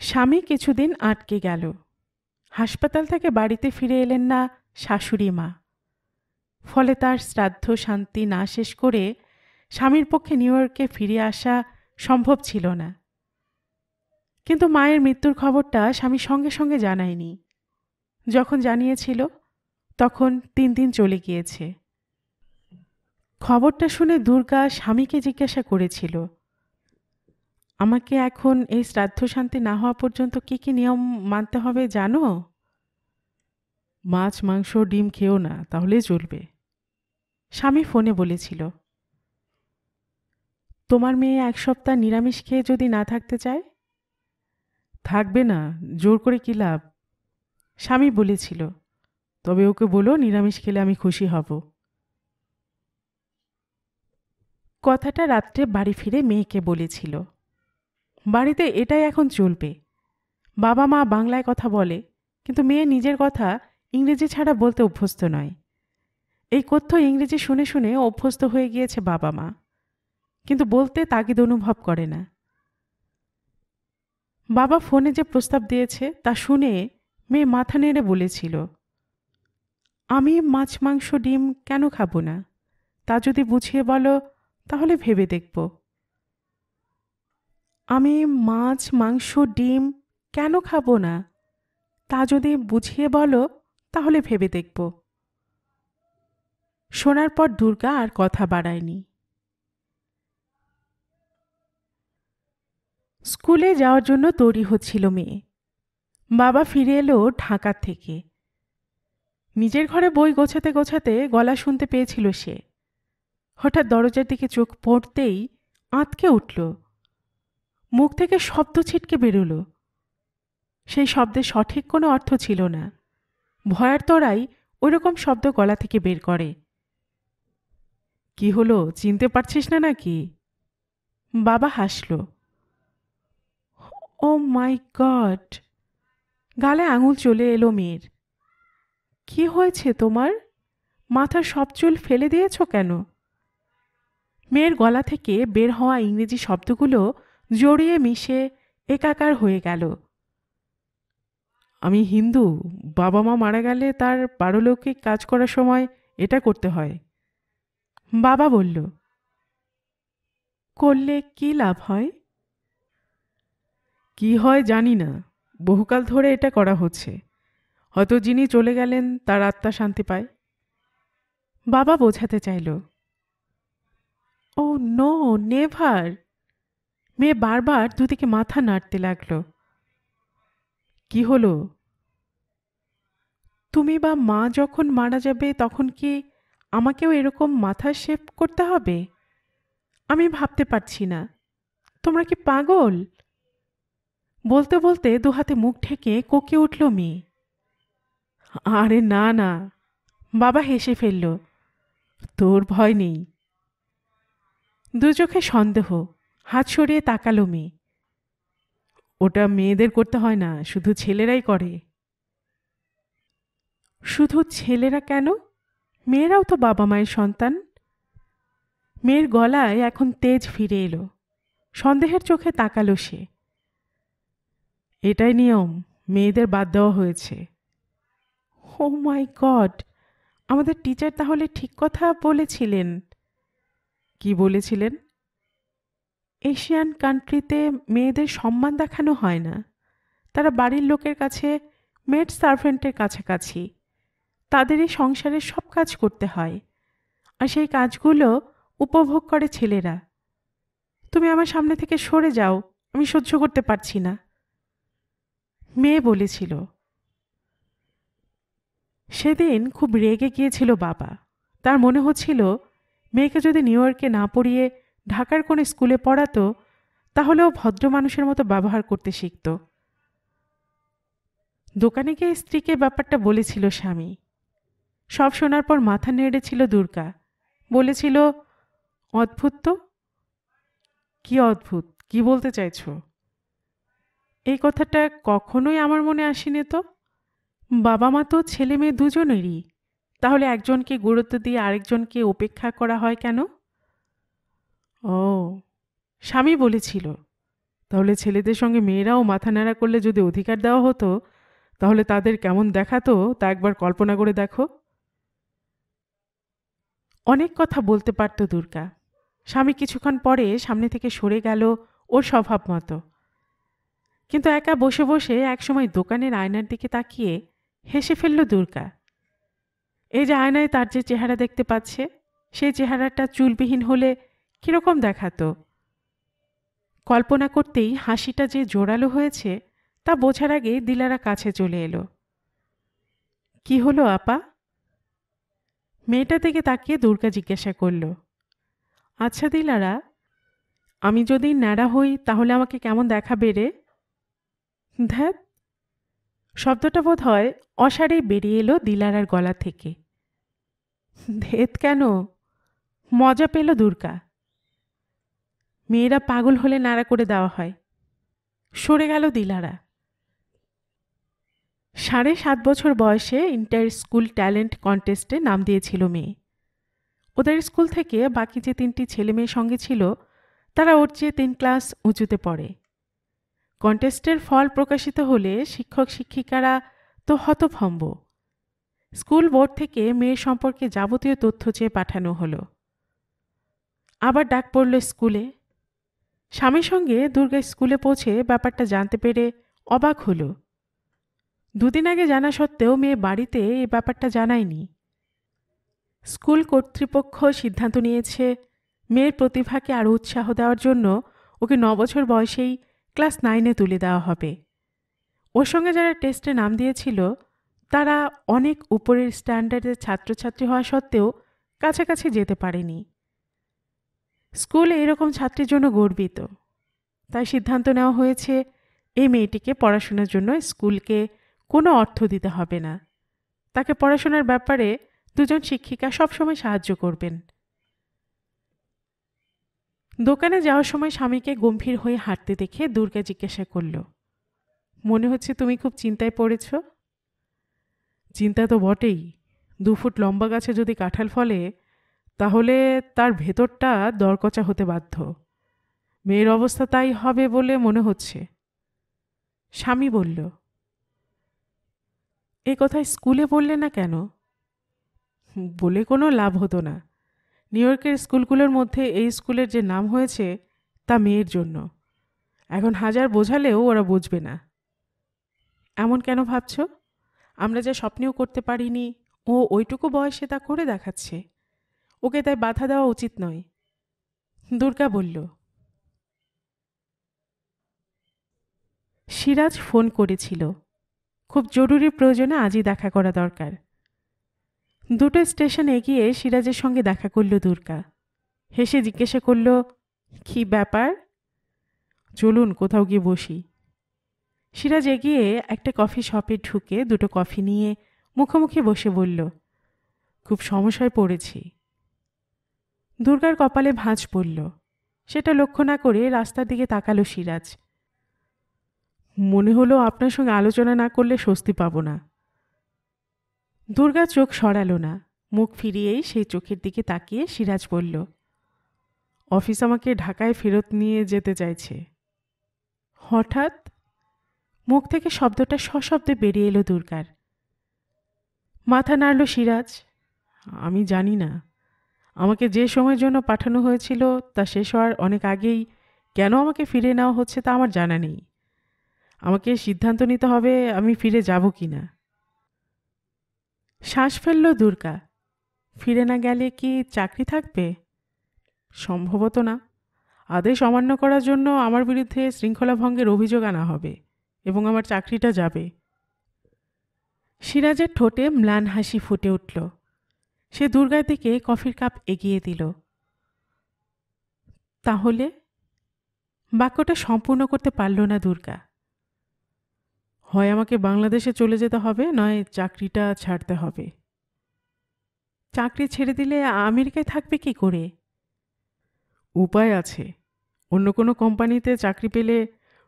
Speaker 1: স্বামী কিছুদিন আটকে গেল। হাসপাতাল থেকে বাড়িতে ফিরে এলেন না শাশুড়ি মা। ফলে তার শ্রাদ্ধ শান্তি না শেষ করে স্বামীর পক্ষে নিউ ইয়র্কে ফিরে আসা সম্ভব ছিল না। কিন্তু মায়ের মৃত্যুর খবরটা স্বামী সঙ্গে সঙ্গে জানায়নি। যখন জানিয়েছিল তখন 3 দিন চলে গিয়েছে। খবরটা শুনে দুর্গা স্বামীকে জিজ্ঞাসা করেছিল, আমাকে এখন এই শ্রাদ্ধ শান্তি না হওয়া পর্যন্ত কি কি নিয়ম মানতে হবে জানো? মাছ মাংস ডিম খেও না, তাহলেই চলবে। স্বামী ফোনে বলেছিল। তোমার মেয়ে 1 সপ্তাহ নিরামিষ খেয়ে যদি না থাকতে চায়? থাকবে না, জোর করে কি লাভ? স্বামী বলেছিল, তবে ওকে বলো নিরামিষ খেলে আমি খুশি হব। কথাটা রাত্রে বাড়ি ফিরে মেয়েকে বলেছিল। বাড়িতে এটাই এখন চলবে। বাবা মা বাংলায় কথা বলে, কিন্তু মেয়ে নিজের কথা ইংরেজি ছাড়া বলতে অভ্যস্ত নয়। এই কথ্য ইংরেজি শুনে শুনে অভ্যস্ত হয়ে গিয়েছে বাবা মা, কিন্তু বলতে তাগিদ অনুভব করে না। বাবা ফোনে যে প্রস্তাব দিয়েছে তা শুনে মেয়ে মাথা নেড়ে বলেছিল, আমি মাছ মাংস ডিম কেন খাবো না? তা যদি বুঝিয়ে বলো তাহলে ভেবে দেখব। আমি মাছ মাংস ডিম কেন খাবো না? তা যদি বুঝিয়ে বলো তাহলে ভেবে দেখব। শোনার পর দুর্গা আর কথা বাড়ায়নি। স্কুলে যাওয়ার জন্য তৈরি হচ্ছিল মেয়ে। বাবা ফিরে এলো ঢাকা থেকে। নিজের ঘরে বই গোছাতে গোছাতে গলা শুনতে পেয়েছিল সে। হঠাৎ দরজার দিকে চোখ পড়তেই আঁতকে উঠল। মুখ থেকে শব্দ ছিটকে বেরোলো। সেই শব্দের সঠিক কোনো অর্থ ছিল না। ভয়ার তরাই ওইরকম শব্দ গলা থেকে বের করে। কি হলো, চিনতে পারছিস না নাকি? বাবা হাসল। ও মাই গড! গালে আঙুল চলে এলো মেয়ের। কি হয়েছে তোমার? মাথার সব চুল ফেলে দিয়েছ কেন? মেয়ের গলা থেকে বের হওয়া ইংরেজি শব্দগুলো জড়িয়ে মিশে একাকার হয়ে গেল। আমি হিন্দু, বাবা মা মারা গেলে তার পারলৌকিক কাজ করার সময় এটা করতে হয়। বাবা বলল, করলে কি লাভ হয়? কি হয় জানি না, বহুকাল ধরে এটা করা হচ্ছে। হয়তো যিনি চলে গেলেন তার আত্মা শান্তি পায়। বাবা বোঝাতে চাইল। ও নো, নেভার! মেয়ে বারবার দুদিকে মাথা নাড়তে লাগল। কি হলো? তুমি বা মা যখন মারা যাবে তখন কি আমাকেও এরকম মাথা শেভ করতে হবে? আমি ভাবতে পারছি না। তোমরা কি পাগল? বলতে বলতে দুহাতে মুখ ঢেকে কোঁকে উঠল মেয়ে। আরে না না, বাবা হেসে ফেলল। তোর ভয় নেই। দু চোখে সন্দেহ, হাত সরিয়ে তাকালো মেয়ে। ওটা মেয়েদের করতে হয় না, শুধু ছেলেরাই করে। শুধু ছেলেরা কেন? মেয়েরাও তো বাবা মায়ের সন্তান। মেয়ের গলায় এখন তেজ ফিরে এলো। সন্দেহের চোখে তাকালো সে। এটাই নিয়ম, মেয়েদের বাদ দেওয়া হয়েছে। ও মাই গড! আমাদের টিচার তাহলে ঠিক কথা বলেছিলেন। কি বলেছিলেন? এশিয়ান কান্ট্রিতে মেয়েদের সম্মান দেখানো হয় না। তারা বাড়ির লোকের কাছে মেড সার্ভেন্টের কাছাকাছি। তাদেরই সংসারের সব কাজ করতে হয়, আর সেই কাজগুলো উপভোগ করে ছেলেরা। তুমি আমার সামনে থেকে সরে যাও, আমি সহ্য করতে পারছি না। মেয়ে বলেছিল। সেদিন খুব রেগে গিয়েছিল বাবা। তার মনে হচ্ছিল মেয়েকে যদি নিউ ইয়র্কে না পড়িয়ে ঢাকার কোনো স্কুলে পড়াতো তাহলেও ভদ্র মানুষের মতো ব্যবহার করতে শিখত। দোকানে গিয়ে স্ত্রীকে ব্যাপারটা বলেছিল স্বামী। সব শোনার পর মাথা নেড়েছিল দুর্গা। বলেছিল, অদ্ভুত তো। কি অদ্ভুত? কি বলতে চাইছো? এই কথাটা কখনোই আমার মনে আসেনি তো। বাবা মা তো ছেলে মেয়ে দুজনেরই, তাহলে একজনকে গুরুত্ব দিয়ে আরেকজনকে উপেক্ষা করা হয় কেন? ও, স্বামী বলেছিল, তাহলে ছেলেদের সঙ্গে মেয়েরাও মাথা নাড়া করলে যদি অধিকার দেওয়া হতো তাহলে তাদের কেমন দেখাতো তা একবার কল্পনা করে দেখো। অনেক কথা বলতে পারত দুর্গা। স্বামী কিছুক্ষণ পরে সামনে থেকে সরে গেল ওর স্বভাব মতো। কিন্তু একা বসে বসে একসময় দোকানের আয়নার দিকে তাকিয়ে হেসে ফেলল দুর্গা। এই যে আয়নায় তার যে চেহারা দেখতে পাচ্ছে, সেই চেহারাটা চুলবিহীন হলে কিরকম দেখাতো। কল্পনা করতেই হাসিটা যে জোরালো হয়েছে তা বোঝার আগে দিলারা কাছে চলে এলো। কি হলো আপা? মেয়েটা দিকে তাকিয়ে দুর্গা জিজ্ঞাসা করল। আচ্ছা দিলারা, আমি যদি ন্যাড়া হই তাহলে আমাকে কেমন দেখাবে রে? ধ্যাত, শব্দটা বোধ হয় অসাড়েই বেরিয়ে এলো দিলারার গলা থেকে। ধেত কেন? মজা পেল দুর্গা। মেয়েরা পাগল হলে নাড়া করে দেওয়া হয়। সরে গেল দিলারা। 7.5 বছর বয়সে ইন্টার স্কুল ট্যালেন্ট কন্টেস্টে নাম দিয়েছিল মেয়ে। ওদের স্কুল থেকে বাকি যে 3টি ছেলে মেয়ে সঙ্গে ছিল তারা ওর চেয়ে 3 ক্লাস উঁচুতে পড়ে। কন্টেস্টের ফল প্রকাশিত হলে শিক্ষক শিক্ষিকারা তো হতভম্ব। স্কুল বোর্ড থেকে মেয়ের সম্পর্কে যাবতীয় তথ্য চেয়ে পাঠানো হলো। আবার ডাক পড়ল স্কুলে। স্বামীর সঙ্গে দুর্গা স্কুলে পৌঁছে ব্যাপারটা জানতে পেরে অবাক হলো। 2 দিন আগে জানা সত্ত্বেও মেয়ে বাড়িতে এই ব্যাপারটা জানায়নি। স্কুল কর্তৃপক্ষ সিদ্ধান্ত নিয়েছে মেয়ের প্রতিভাকে আরও উৎসাহ দেওয়ার জন্য ওকে 9 বছর বয়সেই ক্লাস 9-এ তুলে দেওয়া হবে। ওর সঙ্গে যারা টেস্টে নাম দিয়েছিল তারা অনেক উপরের স্ট্যান্ডার্ডের ছাত্রছাত্রী হওয়া সত্ত্বেও কাছাকাছি যেতে পারেনি। স্কুল এরকম ছাত্রীর জন্য গর্বিত। তাই সিদ্ধান্ত নেওয়া হয়েছে এই মেয়েটিকে পড়াশোনার জন্য স্কুলকে কোনো অর্থ দিতে হবে না। তাকে পড়াশোনার ব্যাপারে 2 জন শিক্ষিকা সবসময় সাহায্য করবেন। দোকানে যাওয়ার সময় স্বামীকে গম্ভীর হয়ে হাঁটতে দেখে দুর্গা জিজ্ঞাসা করল, মনে হচ্ছে তুমি খুব চিন্তায় পড়েছ? চিন্তা তো বটেই। 2 ফুট লম্বা গাছে যদি কাঁঠাল ফলে তাহলে তার ভেতরটা দরকচা হতে বাধ্য। মেয়ের অবস্থা তাই হবে বলে মনে হচ্ছে। স্বামী বলল, এই কথা স্কুলে বললে না কেন? বলে কোনো লাভ হতো না। নিউ ইয়র্কের স্কুলগুলোর মধ্যে এই স্কুলের যে নাম হয়েছে তা মেয়ের জন্য। এখন হাজার বোঝালেও ওরা বুঝবে না। এমন কেন ভাবছ? আমরা যা স্বপ্নেও করতে পারিনি ও ওইটুকু বয়সে তা করে দেখাচ্ছে। ওকে তাই বাধা দেওয়া উচিত নয়। দুর্গা বলল। সিরাজ ফোন করেছিল। খুব জরুরি প্রয়োজনে আজই দেখা করা দরকার। 2টো স্টেশন এগিয়ে সিরাজের সঙ্গে দেখা করল দুর্গা। হেসে জিজ্ঞাসা করল, কি ব্যাপার? চলুন কোথাও গিয়ে বসি। সিরাজ এগিয়ে একটা কফি শপে ঢুকে 2টো কফি নিয়ে মুখোমুখি বসে বলল, খুব সমস্যায় পড়েছি। দুর্গার কপালে ভাঁজ পড়ল। সেটা লক্ষ্য না করে রাস্তার দিকে তাকালো সিরাজ। মনে হলো আপনার সঙ্গে আলোচনা না করলে স্বস্তি পাব না। দুর্গা চোখ সরালো না। মুখ ফিরিয়েই সেই চোখের দিকে তাকিয়ে সিরাজ বলল, অফিস আমাকে ঢাকায় ফেরত নিয়ে যেতে চাইছে। হঠাৎ? মুখ থেকে শব্দটা সশব্দে বেরিয়ে এলো দুর্গার। মাথা নাড়ল সিরাজ। আমি জানি না। আমাকে যে সময়ের জন্য পাঠানো হয়েছিল তা শেষ হওয়ার অনেক আগেই কেন আমাকে ফিরে নেওয়া হচ্ছে তা আমার জানা নেই। আমাকে সিদ্ধান্ত নিতে হবে আমি ফিরে যাব কি না। শ্বাস ফেলল দুর্গা। ফিরে না গেলে কি চাকরি থাকবে? সম্ভবত না। আদেশ অমান্য করার জন্য আমার বিরুদ্ধে শৃঙ্খলা ভঙ্গের অভিযোগ আনা হবে এবং আমার চাকরিটা যাবে। সিরাজের ঠোঁটে ম্লান হাসি ফুটে উঠল। সে দুর্গার দিকে কফির কাপ এগিয়ে দিল। তাহলে? বাক্যটা সম্পূর্ণ করতে পারল না দুর্গা। হয় আমাকে বাংলাদেশে চলে যেতে হবে, নয় চাকরিটা ছাড়তে হবে। চাকরি ছেড়ে দিলে আমেরিকায় থাকবে কি করে? উপায় আছে। অন্য কোনো কোম্পানিতে চাকরি পেলে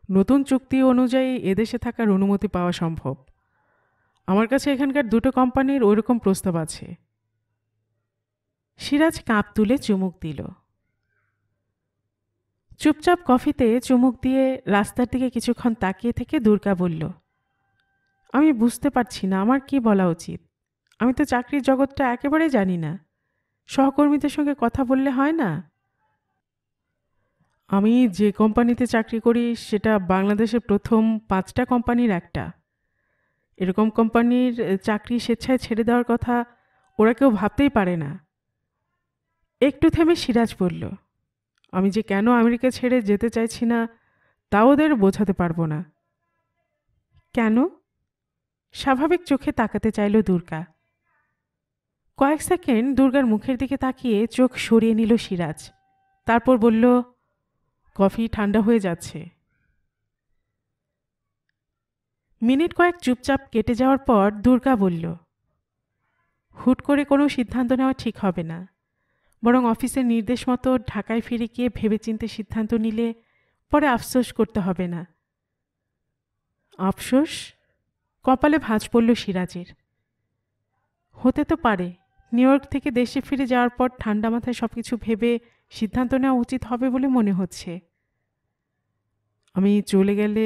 Speaker 1: নতুন চুক্তি অনুযায়ী এদেশে থাকার অনুমতি পাওয়া সম্ভব। আমার কাছে এখানকার দুটো কোম্পানির ওইরকম প্রস্তাব আছে। সিরাজ কাপ তুলে চুমুক দিল। চুপচাপ কফিতে চুমুক দিয়ে রাস্তার দিকে কিছুক্ষণ তাকিয়ে থেকে দুর্গা বলল, আমি বুঝতে পারছি না আমার কি বলা উচিত। আমি তো চাকরির জগৎটা একেবারে জানি না। সহকর্মীদের সঙ্গে কথা বললে হয় না? আমি যে কোম্পানিতে চাকরি করি সেটা বাংলাদেশের প্রথম 5টা কোম্পানির একটা। এরকম কোম্পানির চাকরি স্বেচ্ছায় ছেড়ে দেওয়ার কথা ওরা কেউ ভাবতেই পারে না। একটু থেমে সিরাজ বলল, আমি যে কেন আমেরিকা ছেড়ে যেতে চাইছি না তা ওদের বোঝাতে পারবো না। কেন? স্বাভাবিক চোখে তাকাতে চাইল দুর্গা। কয়েক সেকেন্ড দুর্গার মুখের দিকে তাকিয়ে চোখ সরিয়ে নিল সিরাজ। তারপর বলল, কফি ঠান্ডা হয়ে যাচ্ছে। মিনিট কয়েক চুপচাপ কেটে যাওয়ার পর দুর্গা বলল, হুট করে কোনো সিদ্ধান্ত নেওয়া ঠিক হবে না। বরং অফিসের নির্দেশ মতো ঢাকায় ফিরে গিয়ে ভেবেচিন্তে সিদ্ধান্ত নিলে পরে আফসোস করতে হবে না। আফসোস? কপালে ভাঁজ পড়ল সিরাজের। হতে তো পারে নিউ ইয়র্ক থেকে দেশে ফিরে যাওয়ার পর ঠান্ডা মাথায় সবকিছু ভেবে সিদ্ধান্ত নেওয়া উচিত হবে বলে মনে হচ্ছে। আমি চলে গেলে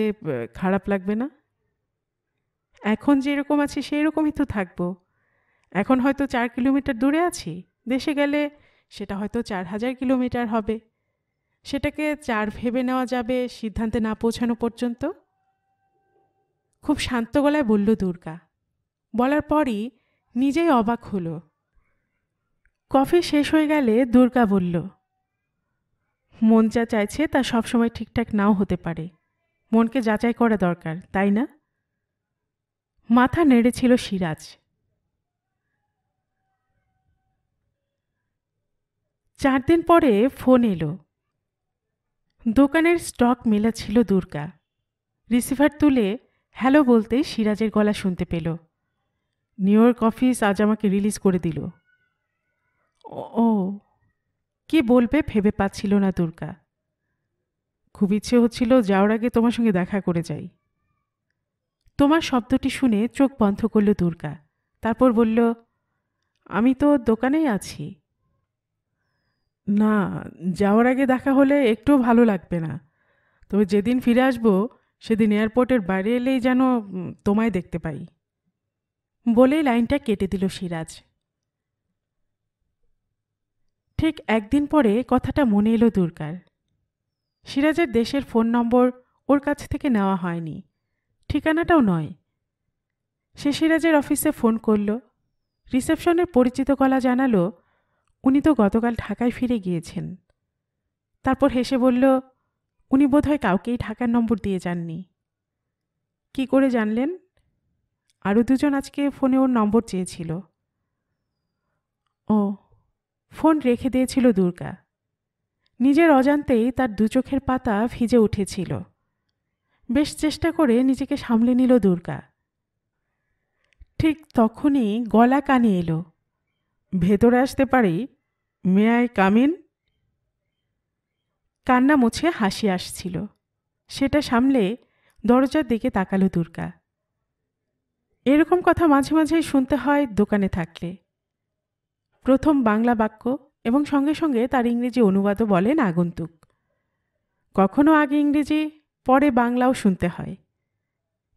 Speaker 1: খারাপ লাগবে না? এখন যেরকম আছি সেই রকমই তো থাকবো। এখন হয়তো 4 কিলোমিটার দূরে আছি, দেশে গেলে সেটা হয়তো 4000 কিলোমিটার হবে। সেটাকে 4 ভেবে নেওয়া যাবে সিদ্ধান্তে না পৌঁছানো পর্যন্ত। খুব শান্ত গলায় বলল দুর্গা। বলার পরই নিজেই অবাক হলো। কফি শেষ হয়ে গেলে দুর্গা বলল, মন যা চাইছে তা সবসময় ঠিকঠাক নাও হতে পারে। মনকে যাচাই করা দরকার, তাই না? মাথা নেড়েছিল সিরাজ। 4 দিন পরে ফোন এলো। দোকানের স্টক মেলাচ্ছিল দুর্গা। রিসিভার তুলে হ্যালো বলতে সিরাজের গলা শুনতে পেল। নিউ ইয়র্ক অফিস আজ আমাকে রিলিজ করে দিল। ও, কি বলবে ভেবে পাচ্ছিল না দুর্গা। খুব ইচ্ছে হচ্ছিল যাওয়ার আগে তোমার সঙ্গে দেখা করে যাই। তোমার শব্দটি শুনে চোখ বন্ধ করল দুর্গা। তারপর বলল, আমি তো দোকানেই আছি। না, যাওয়ার আগে দেখা হলে একটুও ভালো লাগবে না। তবে যেদিন ফিরে আসবো সেদিন এয়ারপোর্টের বাইরে এলেই যেন তোমায় দেখতে পাই। বলেই লাইনটা কেটে দিল সিরাজ। ঠিক একদিন পরে কথাটা মনে এলো দুর্গার। সিরাজের দেশের ফোন নম্বর ওর কাছ থেকে নেওয়া হয়নি, ঠিকানাটাও নয়। সে সিরাজের অফিসে ফোন করল। রিসেপশনের পরিচিত গলা জানালো উনি তো গতকাল ঢাকায় ফিরে গিয়েছেন। তারপর হেসে বলল, উনি বোধহয় কাউকেই ঢাকার নম্বর দিয়ে যাননি। কি করে জানলেন? আরও দুজন আজকে ফোনে ওর নম্বর চেয়েছিল। ও, ফোন রেখে দিয়েছিল দুর্গা। নিজের অজান্তেই তার দু চোখের পাতা ভিজে উঠেছিল। বেশ চেষ্টা করে নিজেকে সামলে নিল দুর্গা। ঠিক তখনই গলা কানে এলো, ভেতরে আসতে পারি? May I come in? কান্না মুছে হাসি আসছিল। সেটা সামলে দরজার দিকে তাকালো দুর্গা। এরকম কথা মাঝে মাঝেই শুনতে হয় দোকানে থাকলে। প্রথম বাংলা বাক্য এবং সঙ্গে সঙ্গে তার ইংরেজি অনুবাদও বলেন আগন্তুক। কখনো আগে ইংরেজি পরে বাংলাও শুনতে হয়।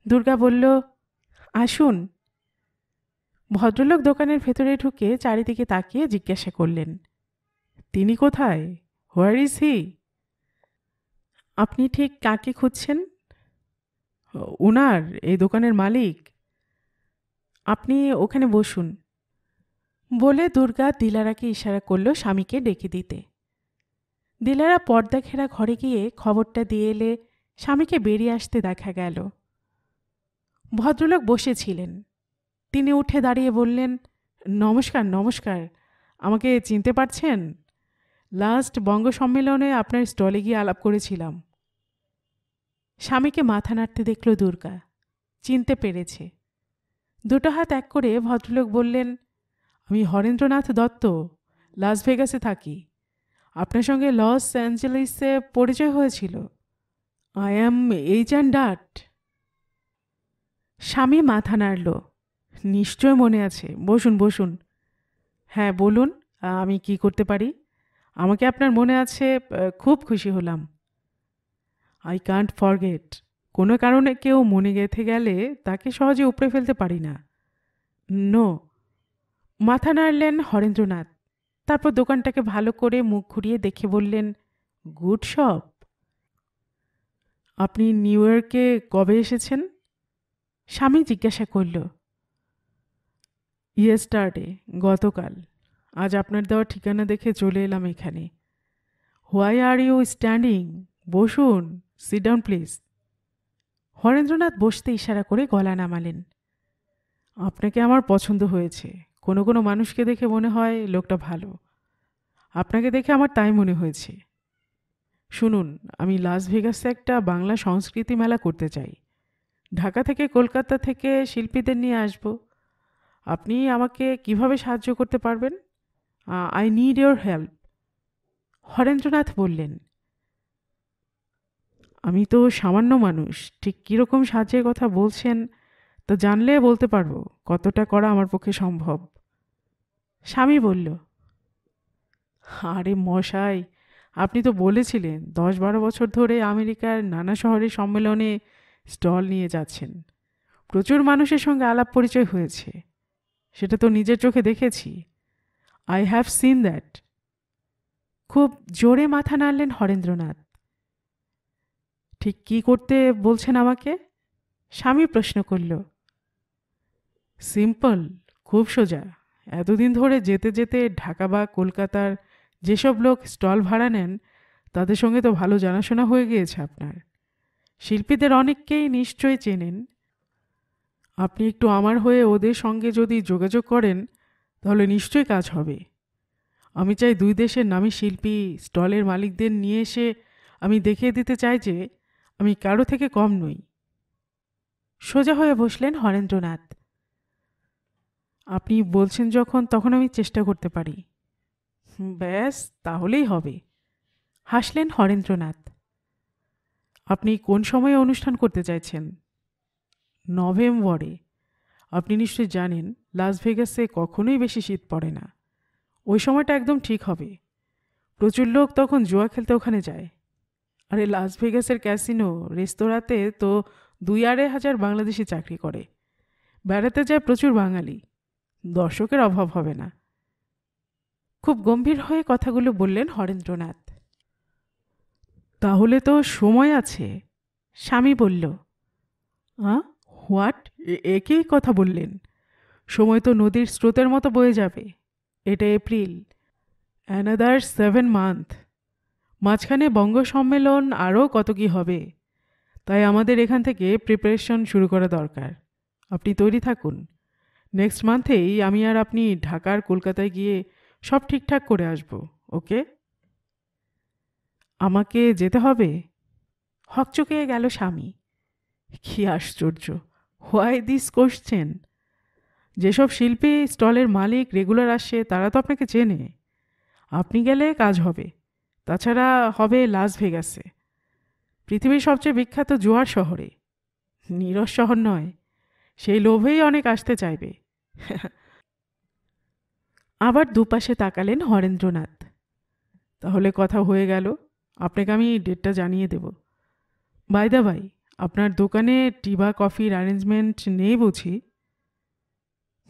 Speaker 1: দুর্গা বলল, আসুন। ভদ্রলোক দোকানের ভেতরে ঢুকে চারিদিকে তাকিয়ে জিজ্ঞাসা করলেন, তিনি কোথায়? Where is he? আপনি ঠিক কাকে খুঁজছেন? উনার, এই দোকানের মালিক। আপনি ওখানে বসুন। বলে দুর্গা দিলারাকে ইশারা করল স্বামীকে ডেকে দিতে। দিলারা পর্দা ঘেরা ঘরে গিয়ে খবরটা দিয়ে এলে স্বামীকে বেরিয়ে আসতে দেখা গেল। ভদ্রলোক বসেছিলেন। তিনি উঠে দাঁড়িয়ে বললেন, নমস্কার নমস্কার, আমাকে চিনতে পারছেন? লাস্ট বঙ্গ সম্মেলনে আপনার স্টলে গিয়ে আলাপ করেছিলাম। স্বামীকে মাথা নাড়তে দেখল দুর্গা। চিনতে পেরেছে। দুটো হাত এক করে ভদ্রলোক বললেন, আমি হরেন্দ্রনাথ দত্ত, লাস ভেগাসে থাকি। আপনার সঙ্গে লস অ্যাঞ্জেলিসে পরিচয় হয়েছিল। I am H and dot. স্বামী মাথা নাড়ল। নিশ্চয় মনে আছে, বসুন বসুন। হ্যাঁ বলুন, আমি কি করতে পারি? আমাকে আপনার মনে আছে, খুব খুশি হলাম। I can't forget. কোনো কারণে কেউ মনে গেঁথে গেলে তাকে সহজে উপড়ে ফেলতে পারি না। নো। মাথা নাড়লেন হরেন্দ্রনাথ। তারপর দোকানটাকে ভালো করে মুখ ঘুরিয়ে দেখে বললেন, গুড শপ। আপনি নিউ ইয়র্কে কবে এসেছেন? স্বামী জিজ্ঞাসা করল। ইয়েস্টারডে, গতকাল। আজ আপনার দেওয়া ঠিকানা দেখে চলে এলাম এখানে। Why are you standing? বসুন, সিট ডাউন প্লিজ। হরেন্দ্রনাথ বসতে ইশারা করে গলা নামালেন। আপনাকে আমার পছন্দ হয়েছে। কোনো কোনো মানুষকে দেখে মনে হয় লোকটা ভালো। আপনাকে দেখে আমার তাই মনে হয়েছে। শুনুন, আমি লাস ভেগাসে একটা বাংলা সংস্কৃতি মেলা করতে চাই। ঢাকা থেকে কলকাতা থেকে শিল্পীদের নিয়ে আসব। আপনি আমাকে কিভাবে সাহায্য করতে পারবেন? I need your help. Harendranath বললেন, আমি তো সামান্য মানুষ, ঠিক কীরকম সাহায্যের কথা বলছেন তা জানলে বলতে পারবো কতটা করা আমার পক্ষে সম্ভব। স্বামী বলল, আরে মশাই, আপনি তো বলেছিলেন 10-12 বছর ধরে আমেরিকার নানা শহরের সম্মেলনে স্টল নিয়ে যাচ্ছেন। প্রচুর মানুষের সঙ্গে আলাপ পরিচয় হয়েছে। সেটা তো নিজের চোখে দেখেছি। I have seen that. খুব জোরে মাথা নাড়লেন হরেন্দ্রনাথ। ঠিক কি করতে বলছেন আমাকে? স্বামী প্রশ্ন করল। সিম্পল, খুব সোজা। এতদিন ধরে যেতে যেতে ঢাকা বা কলকাতার যেসব লোক স্টল ভাড়া নেন তাদের সঙ্গে তো ভালো জানাশোনা হয়ে গিয়েছে আপনার। শিল্পীদের অনেককেই নিশ্চয়ই চেনেন। আপনি একটু আমার হয়ে ওদের সঙ্গে যদি যোগাযোগ করেন তাহলে নিশ্চয়ই কাজ হবে। আমি চাই দুই দেশের নামী শিল্পী স্টলের মালিকদের নিয়ে এসে আমি দেখিয়ে দিতে চাই যে আমি কারো থেকে কম নই। সোজা হয়ে বসলেন হরেন্দ্রনাথ। আপনি বলছেন যখন, তখন আমি চেষ্টা করতে পারি। ব্যাস, তাহলেই হবে। হাসলেন হরেন্দ্রনাথ। আপনি কোন সময়ে অনুষ্ঠান করতে চাইছেন? নভেম্বরে। আপনি নিশ্চয়ই জানেন লাস ভেগাসে কখনোই বেশি শীত পড়ে না। ওই সময়টা একদম ঠিক হবে। প্রচুর লোক তখন জুয়া খেলতে ওখানে যায়। আরে লাস ভেগাসের ক্যাসিনো রেস্তোরাঁতে তো 2-2.5 হাজার বাংলাদেশি চাকরি করে। বেড়াতে যায় প্রচুর বাঙালি। দর্শকের অভাব হবে না। খুব গম্ভীর হয়ে কথাগুলো বললেন হরেন্দ্রনাথ। তাহলে তো সময় আছে। স্বামী বলল, হোয়াট? একই কথা বললেন? সময় তো নদীর স্রোতের মতো বয়ে যাবে। এটা এপ্রিল। Another 7 month. মাঝখানে বঙ্গ সম্মেলন আরও কত কি হবে। তাই আমাদের এখান থেকে প্রিপারেশন শুরু করা দরকার। আপনি তৈরি থাকুন। নেক্সট মান্থেই আমি আর আপনি ঢাকার কলকাতায় গিয়ে সব ঠিকঠাক করে আসব। ওকে? আমাকে যেতে হবে? হকচকিয়ে গেল স্বামী। কি আশ্চর্য! Why this question? যেসব শিল্পী স্টলের মালিক রেগুলার আসে তারা তো আপনাকে চেনে। আপনি গেলে কাজ হবে। তাছাড়া হবে লাস ভেগাসে, পৃথিবীর সবচেয়ে বিখ্যাত জুয়ার শহরে। নীরস শহর নয়। সেই লোভেই অনেক আসতে চাইবে। আবার দুপাশে তাকালেন হরেন্দ্রনাথ। তাহলে কথা হয়ে গেল। আপনাকে আমি ডেটটা জানিয়ে দেব। বাই দা বাই, আপনার দোকানে টি বা কফির অ্যারেঞ্জমেন্ট নেই বুঝি?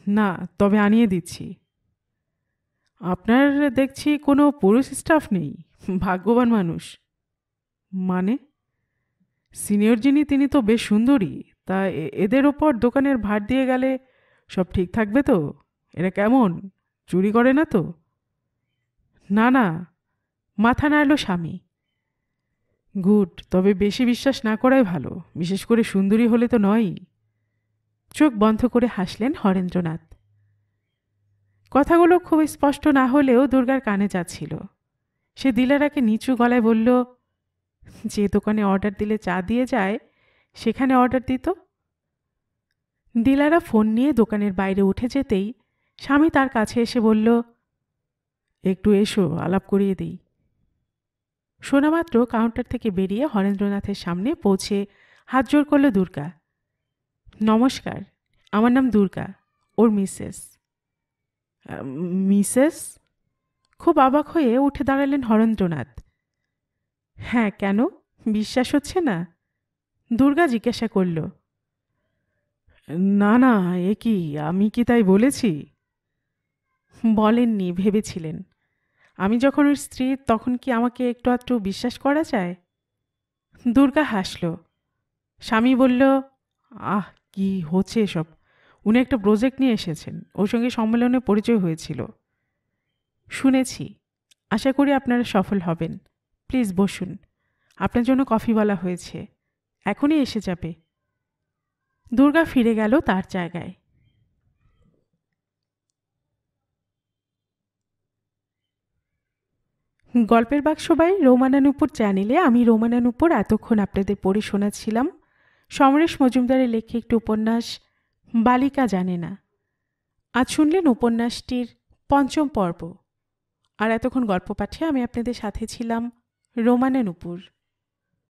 Speaker 1: না, তবে আনিয়ে দিচ্ছি। আপনার দেখছি কোনো পুরুষ স্টাফ নেই। ভাগ্যবান মানুষ। মানে? সিনিয়র যিনি তিনি তো বেশ সুন্দরী। তা এদের ওপর দোকানের ভার দিয়ে গেলে সব ঠিক থাকবে তো? এরা কেমন, চুরি করে না তো? না না, মাথা নাড়ল স্বামী। গুড, তবে বেশি বিশ্বাস না করাই ভালো, বিশেষ করে সুন্দরী হলে তো নয়ই। চোখ বন্ধ করে হাসলেন হরেন্দ্রনাথ। কথাগুলো খুব স্পষ্ট না হলেও দুর্গার কানে যাচ্ছিল। সে দিলারাকে নিচু গলায় বলল, যে দোকানে অর্ডার দিলে চা দিয়ে যায় সেখানে অর্ডার দিত। দিলারা ফোন নিয়ে দোকানের বাইরে উঠে যেতেই স্বামী তার কাছে এসে বলল, একটু এসো, আলাপ করিয়ে দিই। শোনামাত্র কাউন্টার থেকে বেরিয়ে হরেন্দ্রনাথের সামনে পৌঁছে হাত জোড় করল দুর্গা। নমস্কার, আমার নাম দুর্গা, ওর মিসেস। মিসেস? খুব অবাক হয়ে উঠে দাঁড়ালেন হরেন্দ্রনাথ। হ্যাঁ, কেন বিশ্বাস হচ্ছে না? দুর্গা জিজ্ঞাসা করল। না না, এ কি, আমি কি তাই বলেছি? বলেননি, ভেবেছিলেন। আমি যখন ওর স্ত্রী তখন কি আমাকে একটু আধটু বিশ্বাস করা যায়? দুর্গা হাসল। স্বামী বলল, আহ, কি হচ্ছে এসব? উনি একটা প্রজেক্ট নিয়ে এসেছেন, ওর সঙ্গে সম্মেলনে পরিচয় হয়েছিল। শুনেছি। আশা করি আপনারা সফল হবেন। প্লিজ বসুন, আপনার জন্য কফি বলা হয়েছে, এখনই এসে যাবে। দুর্গা ফিরে গেল তার জায়গায়। গল্পের বাক্সবাই রোমানানুপুর চ্যানেলে আমি রোমানানুপুর এতক্ষণ আপনাদের পড়ে শোনাচ্ছিলাম সমরেশ মজুমদারের লেখা একটি উপন্যাস, বালিকা জানে না। আজ শুনলেন উপন্যাসটির ৫ম পর্ব। আর এতক্ষণ গল্প পাঠে আমি আপনাদের সাথে ছিলাম রোমানানুপুর।